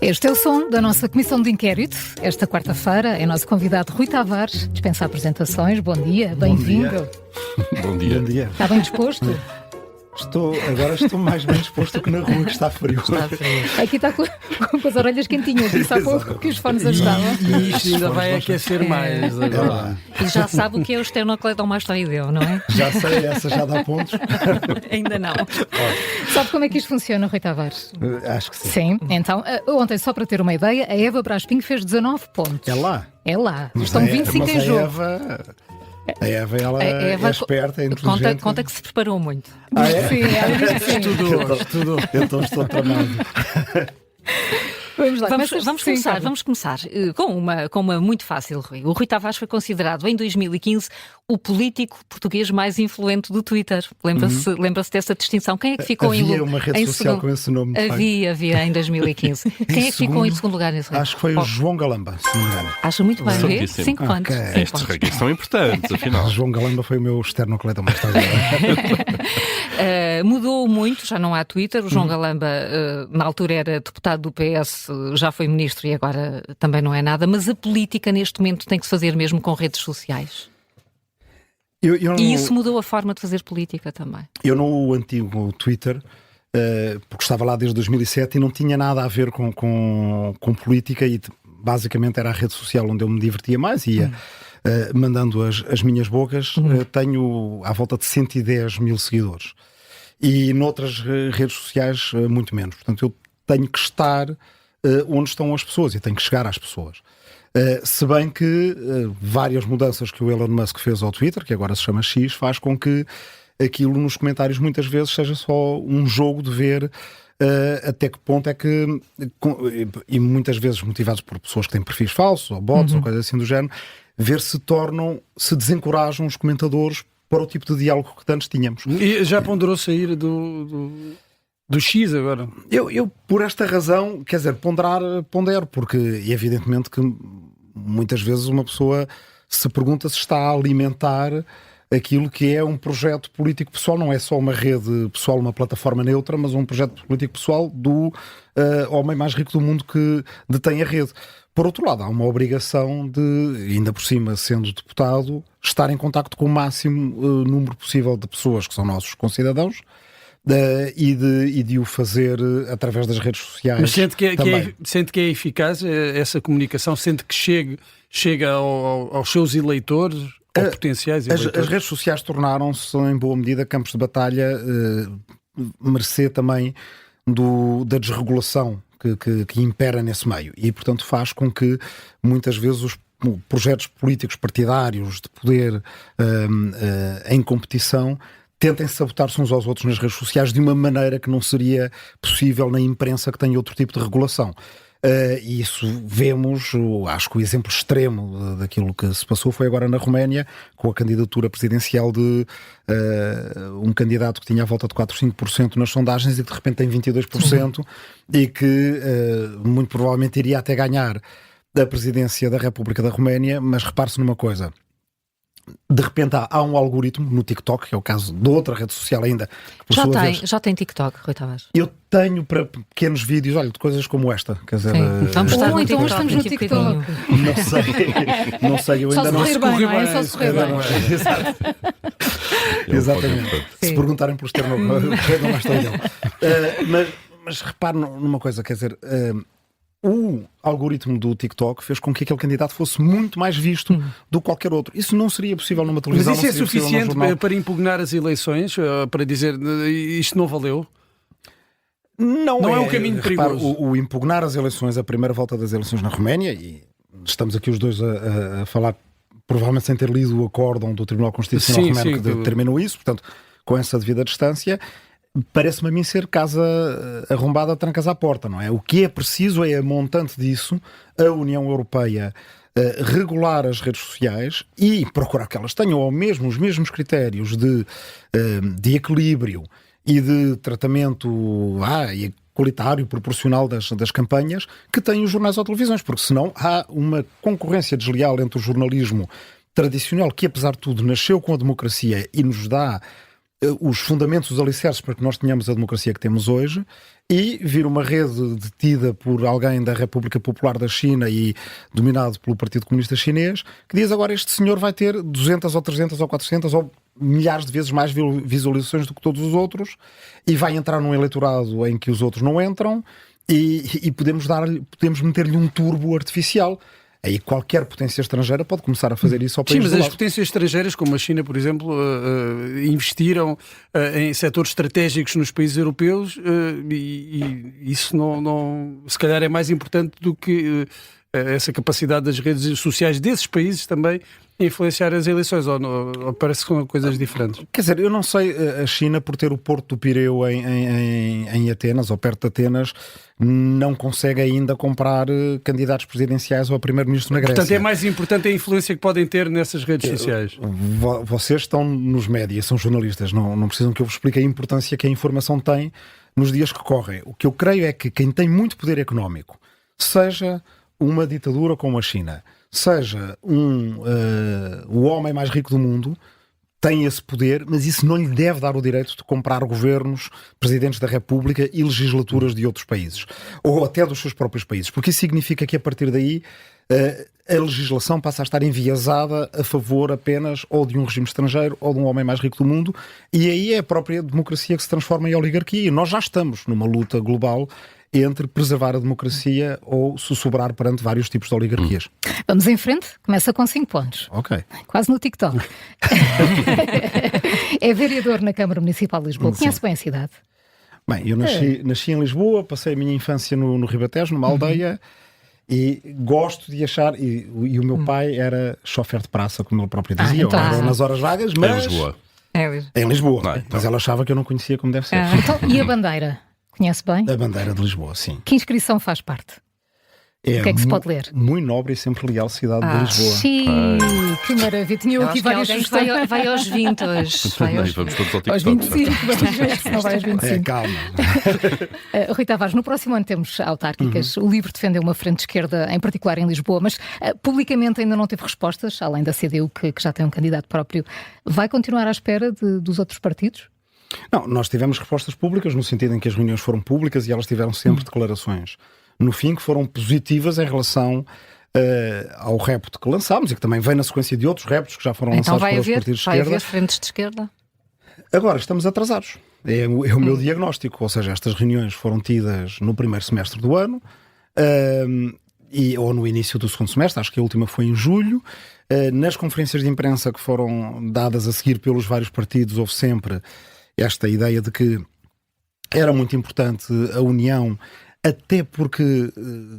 Este é o som da nossa Comissão de Inquérito. Esta quarta-feira é nosso convidado Rui Tavares. Dispensa apresentações. Bom dia, bem-vindo. Bom dia. Bom dia. Está bem disposto? Agora estou mais bem disposto que na rua, que está frio. Aqui está com as orelhas quentinhas, disse há pouco que os fones ajudavam. E isto ainda vai aquecer mais agora. E já sabe o que é o esternocleidomastoideu, não é? Já sei, essa já dá pontos. Ainda não. Sabe como é que isto funciona, Rui Tavares? Acho que sim. Sim, então, ontem, só para ter uma ideia, a Eva Brás Pinho fez 19 pontos. É lá. É lá. Mas Estão 25 em jogo. A Eva, ela é esperta, é inteligente. Conta que se preparou muito. É? Sim, ela diz que sim. Estudou. Então estou tramado. Vamos lá. Vamos começar com uma muito fácil, Rui. O Rui Tavares foi considerado em 2015 o político português mais influente do Twitter. Lembra-se dessa distinção? Quem é que ficou Havia uma rede social com esse nome. Havia em 2015. Quem é que ficou em segundo lugar nesse? Acho que foi o João Galamba, se não me engano. Acho muito bem. Certíssimo. 5 pontos. Ok. Estes regueiros são importantes, afinal. O João Galamba foi o meu esternocleidomastoideu. Mudou muito, já não há Twitter. O João Galamba, na altura, era deputado do PS, já foi ministro e agora também não é nada. Mas a política, neste momento, tem que se fazer mesmo com redes sociais. E isso mudou a forma de fazer política também. Eu no antigo Twitter, porque estava lá desde 2007 e não tinha nada a ver com política e basicamente era a rede social onde eu me divertia mais e ia mandando as minhas bocas. Tenho à volta de 110 mil seguidores e noutras redes sociais muito menos. Portanto, eu tenho que estar onde estão as pessoas e tenho que chegar às pessoas. Se bem que várias mudanças que o Elon Musk fez ao Twitter, que agora se chama X, faz com que aquilo nos comentários muitas vezes seja só um jogo de ver até que ponto é que, e muitas vezes motivados por pessoas que têm perfis falsos ou bots ou coisas assim do género, ver se desencorajam os comentadores para o tipo de diálogo que antes tínhamos. E já ponderou sair do X agora? Eu, por esta razão, quer dizer, pondero, porque evidentemente que muitas vezes uma pessoa se pergunta se está a alimentar aquilo que é um projeto político pessoal, não é só uma rede pessoal, uma plataforma neutra, mas um projeto político pessoal do homem mais rico do mundo que detém a rede. Por outro lado, há uma obrigação de, ainda por cima, sendo deputado, estar em contacto com o máximo número possível de pessoas que são nossos concidadãos, e de o fazer através das redes sociais. Mas sente que é eficaz essa comunicação? Sente que chega aos seus eleitores, ou potenciais eleitores? As redes sociais tornaram-se, em boa medida, campos de batalha, mercê também da desregulação que impera nesse meio. E, portanto, faz com que, muitas vezes, os projetos políticos partidários de poder em competição tentem sabotar-se uns aos outros nas redes sociais de uma maneira que não seria possível na imprensa que tem outro tipo de regulação. E isso vemos, acho que o exemplo extremo daquilo que se passou foi agora na Roménia, com a candidatura presidencial de um candidato que tinha à volta de 4 ou 5% nas sondagens e que de repente tem 22% e que muito provavelmente iria até ganhar a presidência da República da Roménia, mas repare-se numa coisa. De repente há um algoritmo no TikTok, que é o caso de outra rede social ainda. Já tem TikTok, Rui Tavares? Eu tenho para pequenos vídeos, olha, de coisas como esta. Quer dizer, vamos estar no então TikTok, estamos no TikTok. Não sei, eu ainda não sei. Só se correr bem. Exatamente. Se perguntarem pelo esternocleidomastoideu. Mas repare numa coisa, quer dizer, o algoritmo do TikTok fez com que aquele candidato fosse muito mais visto do que qualquer outro. Isso não seria possível numa televisão. Mas isso é suficiente para impugnar as eleições? Para dizer isto não valeu? Não é um caminho perigoso. O impugnar as eleições, a primeira volta das eleições na Roménia, e estamos aqui os dois a falar, provavelmente sem ter lido o acórdão do Tribunal Constitucional Romeno que determinou isso, portanto, com essa devida distância, parece-me a mim ser casa arrombada, trancas à porta, não é? O que é preciso é, a montante disso, a União Europeia regular as redes sociais e procurar que elas tenham os mesmos critérios de equilíbrio e de tratamento qualitário, proporcional das campanhas que têm os jornais ou televisões, porque senão há uma concorrência desleal entre o jornalismo tradicional, que apesar de tudo nasceu com a democracia e nos dá os fundamentos, os alicerces para que nós tenhamos a democracia que temos hoje, e vir uma rede detida por alguém da República Popular da China e dominado pelo Partido Comunista Chinês, que diz agora este senhor vai ter 200 ou 300 ou 400 ou milhares de vezes mais visualizações do que todos os outros, e vai entrar num eleitorado em que os outros não entram, e podemos meter-lhe um turbo artificial. Aí qualquer potência estrangeira pode começar a fazer isso ao país. Sim, mas as potências estrangeiras, como a China, por exemplo, investiram em setores estratégicos nos países europeus, e isso não, se calhar é mais importante do que essa capacidade das redes sociais desses países também influenciar as eleições, ou parece que são coisas diferentes? Quer dizer, eu não sei, a China, por ter o Porto do Pireu em Atenas, ou perto de Atenas, não consegue ainda comprar candidatos presidenciais ou a primeiro-ministro na Grécia. Portanto, é mais importante a influência que podem ter nessas redes sociais. Vocês estão nos médias, são jornalistas, não precisam que eu vos explique a importância que a informação tem nos dias que correm. O que eu creio é que quem tem muito poder económico, seja uma ditadura como a China, seja o homem mais rico do mundo, tem esse poder, mas isso não lhe deve dar o direito de comprar governos, presidentes da República e legislaturas de outros países, ou até dos seus próprios países, porque isso significa que a partir daí a legislação passa a estar enviesada a favor apenas ou de um regime estrangeiro ou de um homem mais rico do mundo, e aí é a própria democracia que se transforma em oligarquia, e nós já estamos numa luta global entre preservar a democracia ou sussurrar perante vários tipos de oligarquias. Vamos em frente, começa com 5 pontos. Ok. Quase no TikTok. É vereador na Câmara Municipal de Lisboa. Conhece bem a cidade? Bem, eu nasci em Lisboa, passei a minha infância no Ribatejo, numa aldeia, e gosto de achar, e o meu pai era chofer de praça, como ele próprio dizia, então, era nas horas vagas, mas... Em Lisboa. Em Lisboa. Não, então. Mas ela achava que eu não conhecia como deve ser. Então, e a bandeira? Conhece bem? A bandeira de Lisboa, sim. Que inscrição faz parte? O que é que se pode ler? Muito nobre e sempre leal cidade de Lisboa. Sim, que maravilha. Tinha eu aqui várias sugestões. Vai aos 20 hoje. Vamos todos ao Aos TikTok. 25, vamos ver se não vai aos 25. Calma. Rui Tavares, no próximo ano temos autárquicas. O LIVRE defendeu uma frente de esquerda, em particular em Lisboa, mas publicamente ainda não teve respostas, além da CDU, que já tem um candidato próprio. Vai continuar à espera dos outros partidos? Não, nós tivemos respostas públicas no sentido em que as reuniões foram públicas e elas tiveram sempre declarações, no fim, que foram positivas em relação ao repto que lançámos e que também vem na sequência de outros reptos que já foram lançados pelos partidos de esquerda. Vai haver frentes de esquerda? Agora, estamos atrasados. É o meu diagnóstico. Ou seja, estas reuniões foram tidas no primeiro semestre do ano, ou no início do segundo semestre, acho que a última foi em julho. Nas conferências de imprensa que foram dadas a seguir pelos vários partidos, houve sempre esta ideia de que era muito importante a união, até porque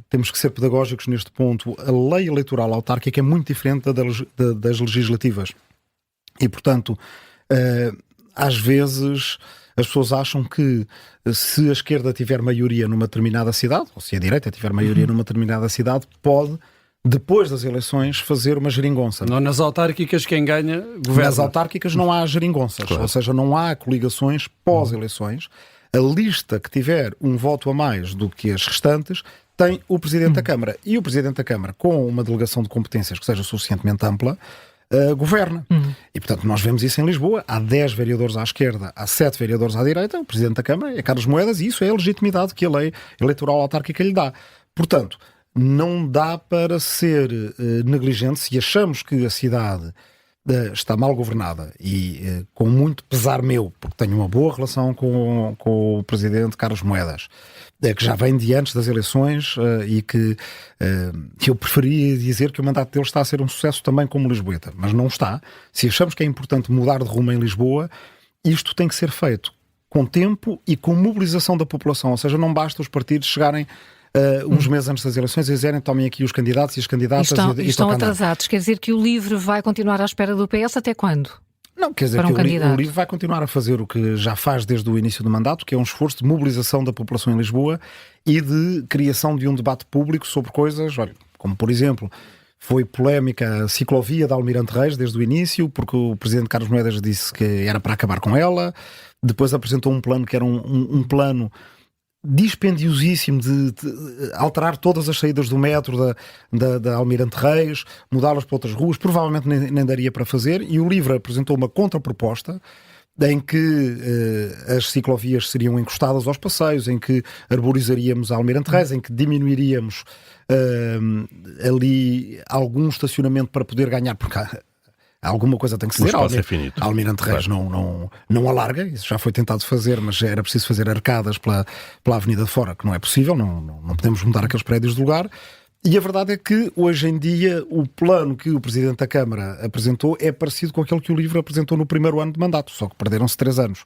temos que ser pedagógicos neste ponto. A lei eleitoral autárquica é muito diferente das legislativas. E, portanto, às vezes as pessoas acham que se a esquerda tiver maioria numa determinada cidade, ou se a direita tiver maioria numa determinada cidade, pode, depois das eleições, fazer uma geringonça. Não, nas autárquicas quem ganha governa. Nas autárquicas não há geringonças, claro. Ou seja, não há coligações pós-eleições. A lista que tiver um voto a mais do que as restantes tem o Presidente da Câmara. E o Presidente da Câmara, com uma delegação de competências que seja suficientemente ampla, governa. E, portanto, nós vemos isso em Lisboa. Há 10 vereadores à esquerda, há 7 vereadores à direita. O Presidente da Câmara é Carlos Moedas e isso é a legitimidade que a lei eleitoral autárquica lhe dá. Portanto, não dá para ser negligente se achamos que a cidade está mal governada e com muito pesar meu, porque tenho uma boa relação com o Presidente Carlos Moedas, que já vem de antes das eleições e que eu preferia dizer que o mandato dele está a ser um sucesso também como lisboeta, mas não está. Se achamos que é importante mudar de rumo em Lisboa, isto tem que ser feito com tempo e com mobilização da população, ou seja, não basta os partidos chegarem uns meses antes das eleições e dizerem tomem aqui os candidatos e as candidatas e estão atrasados. Quer dizer que o LIVRE vai continuar à espera do PS até quando? Não, quer dizer que o LIVRE vai continuar a fazer o que já faz desde o início do mandato, que é um esforço de mobilização da população em Lisboa e de criação de um debate público sobre coisas, olha, como por exemplo, foi polémica a ciclovia da Almirante Reis desde o início, porque o Presidente Carlos Moedas disse que era para acabar com ela, depois apresentou um plano que era um plano dispendiosíssimo de alterar todas as saídas do metro da Almirante Reis, mudá-las para outras ruas, provavelmente nem daria para fazer, e o LIVRE apresentou uma contraproposta em que as ciclovias seriam encostadas aos passeios, em que arborizaríamos a Almirante Reis, em que diminuiríamos ali algum estacionamento para poder ganhar, porque alguma coisa tem que ser. O espaço é finito. Almirante Reis não alarga, isso já foi tentado fazer, mas era preciso fazer arcadas pela Avenida de Fora, que não é possível, não podemos mudar aqueles prédios de lugar. E a verdade é que, hoje em dia, o plano que o Presidente da Câmara apresentou é parecido com aquele que o LIVRE apresentou no primeiro ano de mandato, só que perderam-se 3 anos.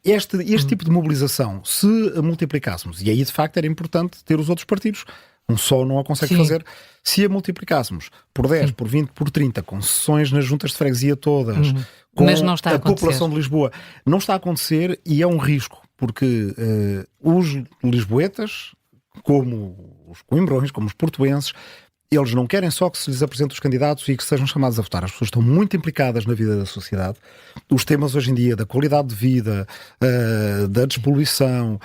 Este tipo de mobilização, se a multiplicássemos, e aí de facto era importante ter os outros partidos, um só não a consegue fazer, se a multiplicássemos por 10, por 20, por 30, com sessões nas juntas de freguesia todas, com mas não está a população de Lisboa, não está a acontecer e é um risco, porque os lisboetas, como os coimbrões, como os portuenses, eles não querem só que se lhes apresente os candidatos e que sejam chamados a votar. As pessoas estão muito implicadas na vida da sociedade. Os temas hoje em dia da qualidade de vida, da despoluição,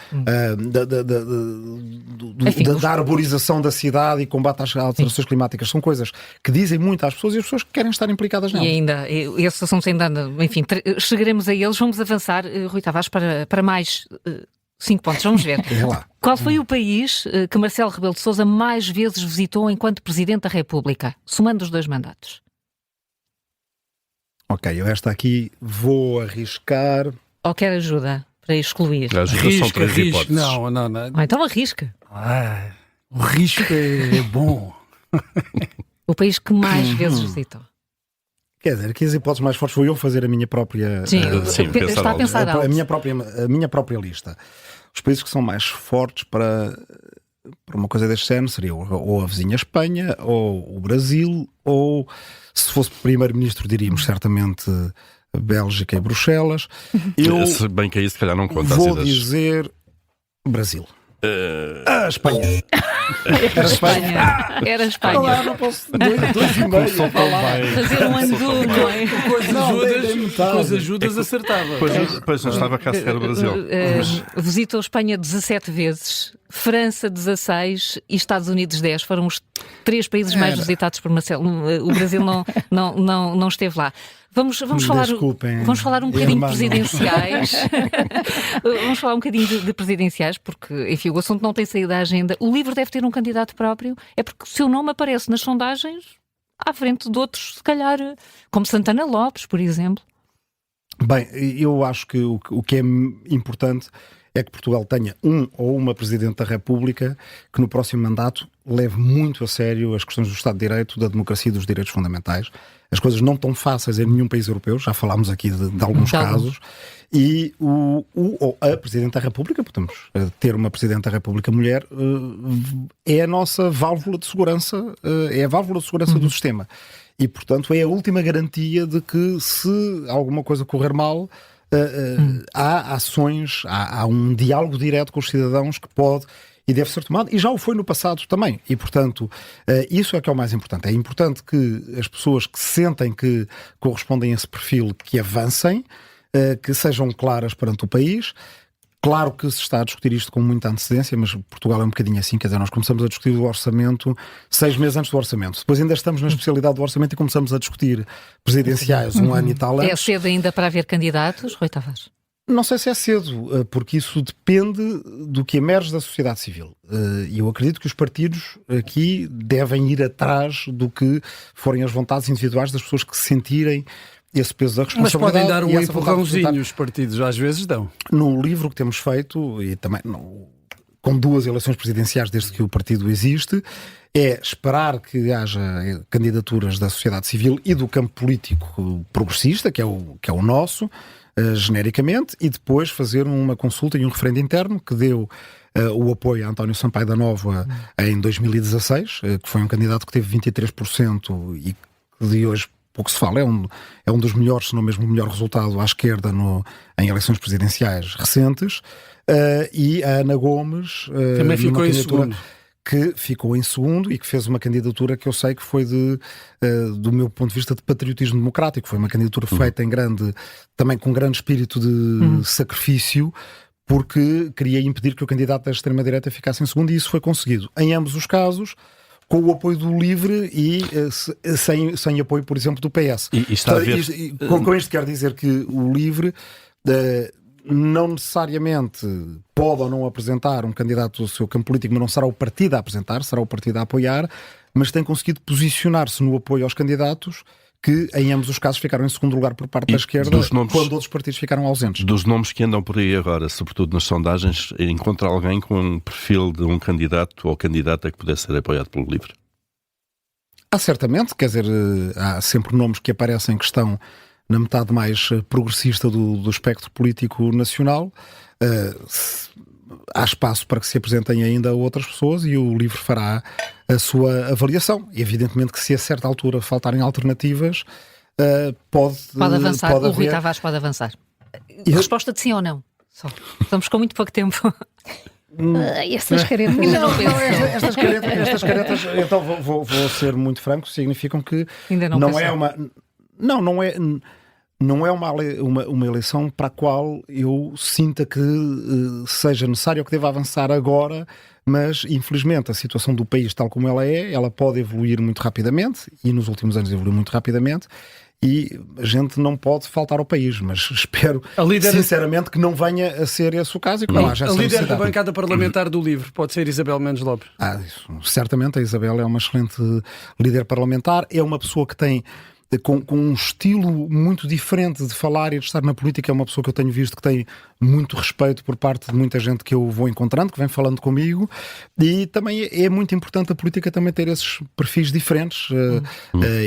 da arborização da cidade e combate às alterações climáticas são coisas que dizem muito às pessoas e as pessoas querem estar implicadas nelas. E ainda, esses assuntos ainda, enfim, chegaremos a eles. Vamos avançar, Rui Tavares, para mais 5 pontos. Vamos ver. Qual foi o país que Marcelo Rebelo de Sousa mais vezes visitou enquanto Presidente da República, somando os 2 mandatos? Ok, eu esta aqui vou arriscar. Ou quer ajuda para excluir? As ajudas são 3 hipóteses. Não. Então arrisca. O risco é bom. O país que mais vezes visitou. Quer dizer, aqui as hipóteses mais fortes foi eu fazer a minha própria... Sim, está a pensar alto. A minha própria lista. Os países que são mais fortes para uma coisa deste género seriam ou a vizinha Espanha, ou o Brasil, ou, se fosse primeiro-ministro, diríamos certamente a Bélgica e Bruxelas. Se bem que aí se calhar não conta. Vou dizer Brasil. Espanha. Era Espanha. Não posso. 2,5. Fazer um andu, não é? Com as ajudas acertava. Pois não estava cá sequer o Brasil. Visitou Espanha 17 vezes, França 16 e Estados Unidos 10. Foram os 3 países mais visitados por Marcelo. O Brasil não esteve lá. Vamos falar um bocadinho de presidenciais. Vamos falar um bocadinho de presidenciais, porque, enfim, o assunto não tem saído da agenda. O LIVRE deve ter um candidato próprio. É porque o seu nome aparece nas sondagens à frente de outros, se calhar, como Santana Lopes, por exemplo. Bem, eu acho que o que é importante é que Portugal tenha um ou uma Presidente da República que no próximo mandato leve muito a sério as questões do Estado de Direito, da democracia e dos direitos fundamentais. As coisas não estão fáceis em nenhum país europeu, já falámos aqui de alguns casos, e a Presidente da República, podemos ter uma Presidente da República mulher, é a nossa válvula de segurança, é a válvula de segurança do sistema. E, portanto, é a última garantia de que, se alguma coisa correr mal, há ações, há um diálogo direto com os cidadãos que pode e deve ser tomado, e já o foi no passado também. E, portanto, isso é que é o mais importante. É importante que as pessoas que sentem que correspondem a esse perfil, que avancem, que sejam claras perante o país. Claro que se está a discutir isto com muita antecedência, mas Portugal é um bocadinho assim, quer dizer, nós começamos a discutir o orçamento 6 meses antes do orçamento. Depois ainda estamos na especialidade do orçamento e começamos a discutir presidenciais 1 ano e tal antes. É cedo ainda para haver candidatos, Rui Tavares? Não sei se é cedo, porque isso depende do que emerge da sociedade civil. E eu acredito que os partidos aqui devem ir atrás do que forem as vontades individuais das pessoas que se sentirem esse peso da responsabilidade. Mas podem dar um empurrãozinho, os partidos às vezes dão. No livro que temos feito, e também com 2 eleições presidenciais desde que o partido existe, é esperar que haja candidaturas da sociedade civil e do campo político progressista, que é o nosso, genericamente, e depois fazer uma consulta e um referendo interno que deu o apoio a António Sampaio da Nova em 2016, que foi um candidato que teve 23% e que de hoje pouco se fala, é um dos melhores, se não mesmo o melhor resultado à esquerda em eleições presidenciais recentes, e a Ana Gomes também ficou em segundo. Que ficou em segundo e que fez uma candidatura que eu sei que foi do meu ponto de vista de patriotismo democrático. Foi uma candidatura feita também com grande espírito de sacrifício, porque queria impedir que o candidato da extrema-direita ficasse em segundo, e isso foi conseguido. Em ambos os casos, com o apoio do LIVRE e sem apoio, por exemplo, do PS. E está a ver... Com isto quero dizer que o LIVRE não necessariamente pode ou não apresentar um candidato do seu campo político, mas não será o partido a apresentar, será o partido a apoiar, mas tem conseguido posicionar-se no apoio aos candidatos que, em ambos os casos, ficaram em segundo lugar por parte da esquerda, quando outros partidos ficaram ausentes. Dos nomes que andam por aí agora, sobretudo nas sondagens, encontra alguém com um perfil de um candidato ou candidata que pudesse ser apoiado pelo LIVRE? Há certamente, quer dizer, há sempre nomes que aparecem que estão na metade mais progressista do espectro político nacional. Há espaço para que se apresentem ainda outras pessoas e o LIVRE fará a sua avaliação. E evidentemente que se a certa altura faltarem alternativas, pode avançar. Pode o Rui haver... Tavares pode avançar. Resposta de sim ou não. Só. Estamos com muito pouco tempo. Essas caretas. Estas caretas, então vou ser muito franco, significam que ainda não é uma... Não é uma eleição para a qual eu sinta que seja necessário ou que deva avançar agora, mas infelizmente a situação do país tal como ela pode evoluir muito rapidamente, e nos últimos anos evoluiu muito rapidamente, e a gente não pode faltar ao país, mas espero sinceramente que não venha a ser esse o caso. E que não haja essa líder da necessidade. bancada parlamentar do LIVRE pode ser Isabel Mendes Lopes. Isso, certamente a Isabel é uma excelente líder parlamentar, é uma pessoa que tem com um estilo muito diferente de falar e de estar na política. É uma pessoa que eu tenho visto que tem muito respeito por parte de muita gente que eu vou encontrando, que vem falando comigo, e também é muito importante a política também ter esses perfis diferentes,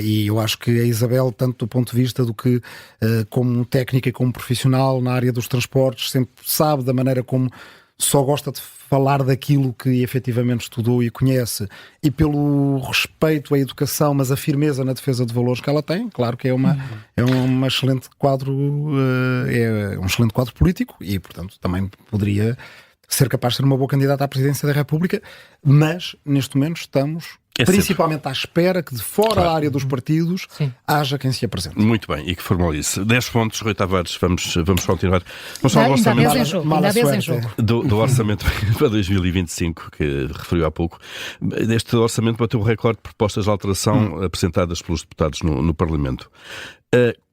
e eu acho que a Isabel, tanto do ponto de vista do que como técnica e como profissional na área dos transportes, sempre sabe da maneira como só gosta de falar daquilo que efetivamente estudou e conhece, e pelo respeito à educação, mas a firmeza na defesa de valores que ela tem. Claro que é uma excelente quadro, é um excelente quadro político, e portanto também poderia ser capaz de ser uma boa candidata à presidência da República, mas neste momento estamos principalmente à espera que de fora da área dos partidos haja quem se apresente. Muito bem, e que formalize. 10 pontos, Rui Tavares, vamos continuar. Vamos falar do orçamento para 2025, que referiu há pouco. Este orçamento bateu o recorde de propostas de alteração apresentadas pelos deputados no Parlamento.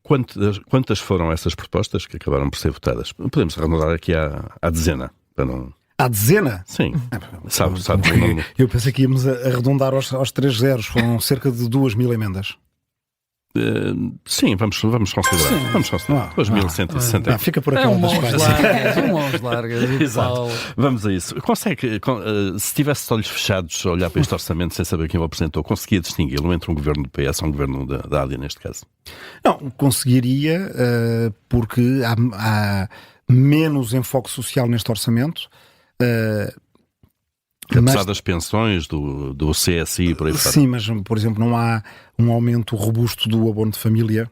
Quantas foram essas propostas que acabaram por ser votadas? Podemos arredondar aqui à dezena, para não... À dezena? Sim. Sabe o número. Eu pensei que íamos arredondar aos 3 zeros. Foram cerca de 2.000 emendas. Sim, vamos considerar. Sim. Vamos considerar. 2.160. Fica por aqui. Mãos largas. Exato. Vamos a isso. Se tivesse olhos fechados a olhar para este orçamento sem saber quem o apresentou, conseguia distingui-lo entre um governo do PS ou um governo da AD, neste caso? Não, conseguiria, porque há menos enfoque social neste orçamento. Apesar das pensões, do CSI e por aí fora. Sim, mas, por exemplo, não há um aumento robusto do abono de família,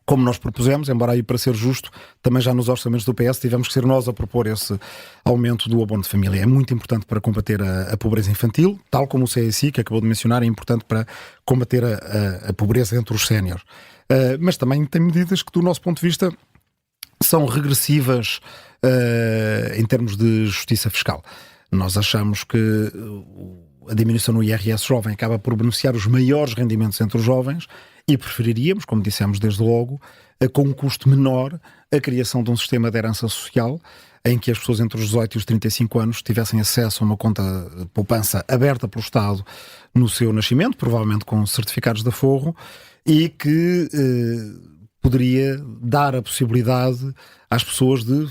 como nós propusemos, embora aí, para ser justo, também já nos orçamentos do PS tivemos que ser nós a propor esse aumento do abono de família. É muito importante para combater a pobreza infantil, tal como o CSI, que acabou de mencionar, é importante para combater a pobreza entre os séniores. Mas também tem medidas que, do nosso ponto de vista, são regressivas em termos de justiça fiscal. Nós achamos que a diminuição no IRS jovem acaba por beneficiar os maiores rendimentos entre os jovens, e preferiríamos, como dissemos desde logo, com um custo menor, a criação de um sistema de herança social em que as pessoas entre os 18 e os 35 anos tivessem acesso a uma conta de poupança aberta pelo Estado no seu nascimento, provavelmente com certificados de aforro, e que poderia dar a possibilidade às pessoas de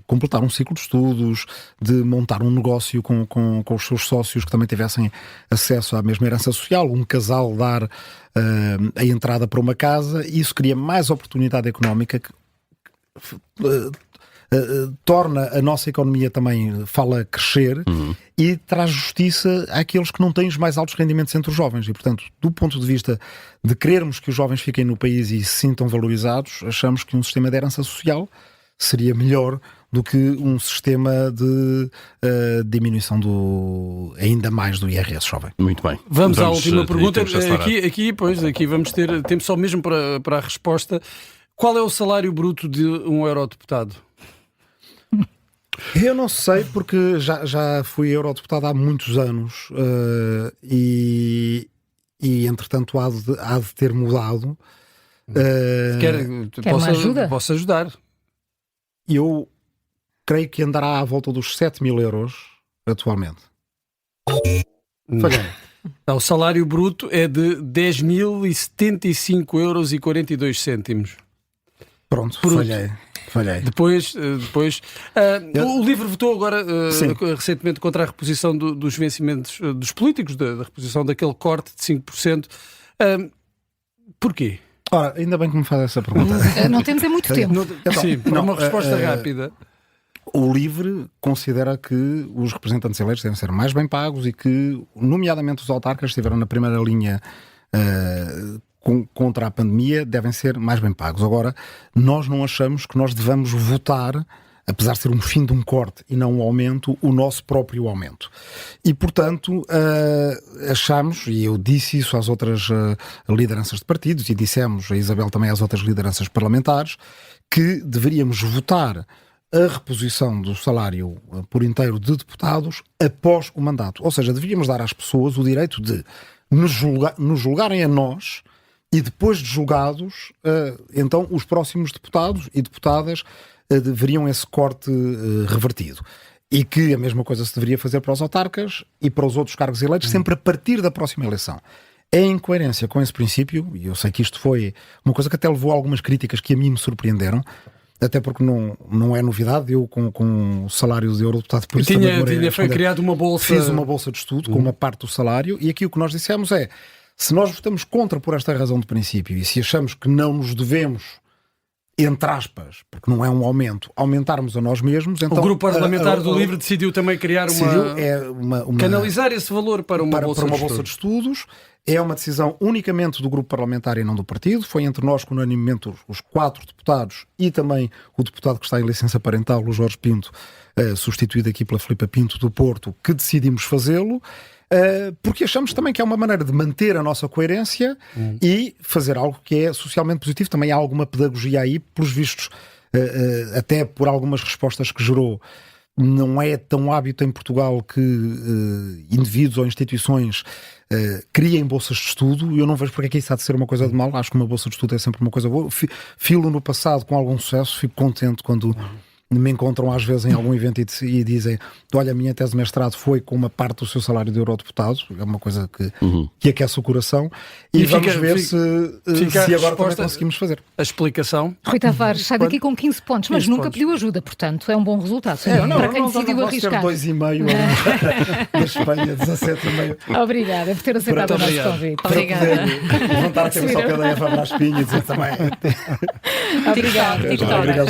completar um ciclo de estudos, de montar um negócio com os seus sócios que também tivessem acesso à mesma herança social, um casal dar a entrada para uma casa. E isso cria mais oportunidade económica, que torna a nossa economia também, fala crescer, e traz justiça àqueles que não têm os mais altos rendimentos entre os jovens. E, portanto, do ponto de vista de querermos que os jovens fiquem no país e se sintam valorizados, achamos que um sistema de herança social seria melhor do que um sistema de diminuição ainda mais do IRS jovem. Muito bem. Vamos à última pergunta. Aqui vamos ter tempo só mesmo para a resposta. Qual é o salário bruto de um eurodeputado? Eu não sei, porque já fui eurodeputado há muitos anos e entretanto há de ter mudado. Quer uma ajuda? Posso ajudar. Eu creio que andará à volta dos 7.000 euros atualmente. Falhei. Não, o salário bruto é de 10.075 euros e 42 cêntimos. Pronto, falhei. Depois o LIVRE votou agora recentemente contra a reposição dos vencimentos dos políticos, da reposição daquele corte de 5%. Porquê? Ora, ainda bem que me faz essa pergunta. Não temos muito tempo. Sim, para uma resposta rápida. O LIVRE considera que os representantes eleitos devem ser mais bem pagos e que, nomeadamente os autarcas que estiveram na primeira linha contra a pandemia, devem ser mais bem pagos. Agora, nós não achamos que nós devamos votar, apesar de ser um fim de um corte e não um aumento, o nosso próprio aumento. E, portanto, achamos, e eu disse isso às outras lideranças de partidos, e dissemos, a Isabel também às outras lideranças parlamentares, que deveríamos votar a reposição do salário por inteiro de deputados após o mandato. Ou seja, deveríamos dar às pessoas o direito de nos julgarem a nós e depois de julgados, então os próximos deputados e deputadas deveriam esse corte revertido. E que a mesma coisa se deveria fazer para os autarcas e para os outros cargos eleitos, sempre a partir da próxima eleição. Em coerência com esse princípio, e eu sei que isto foi uma coisa que até levou a algumas críticas que a mim me surpreenderam, até porque não é novidade, eu com o salário de eurodeputado por isso foi criado uma bolsa. Fiz uma bolsa de estudo com uma parte do salário, e aqui o que nós dissemos é: se nós votamos contra por esta razão de princípio e se achamos que não nos devemos, entre aspas, porque não é um aumento, aumentarmos a nós mesmos, então... O grupo parlamentar do LIVRE decidiu também criar canalizar esse valor para uma bolsa de estudos. É uma decisão unicamente do grupo parlamentar e não do partido. Foi entre nós, com unanimemente, os 4 deputados e também o deputado que está em licença parental, o Jorge Pinto, substituído aqui pela Filipa Pinto do Porto, que decidimos fazê-lo, porque achamos também que é uma maneira de manter a nossa coerência e fazer algo que é socialmente positivo. Também há alguma pedagogia aí, pelos vistos, até por algumas respostas que gerou. Não é tão hábito em Portugal que indivíduos ou instituições criem bolsas de estudo. Eu não vejo porque é que isso há de ser uma coisa de mal. Acho que uma bolsa de estudo é sempre uma coisa boa. Filo no passado com algum sucesso. Fico contente quando me encontram às vezes em algum evento e dizem: olha, a minha tese de mestrado foi com uma parte do seu salário de eurodeputado. É uma coisa que aquece o coração. E vamos ver se agora também conseguimos fazer. A explicação. Rui Tavares sai daqui com 15 pontos, mas nunca pediu ajuda, portanto é um bom resultado. Para quem decidiu arriscar. 2,5 da Espanha, 17,5. Obrigada por ter aceitado o nosso convite. Obrigada. Levantar a cabeça ao pé da Eva Brás Pinho e dizer também. Obrigada. TikTok. Obrigado.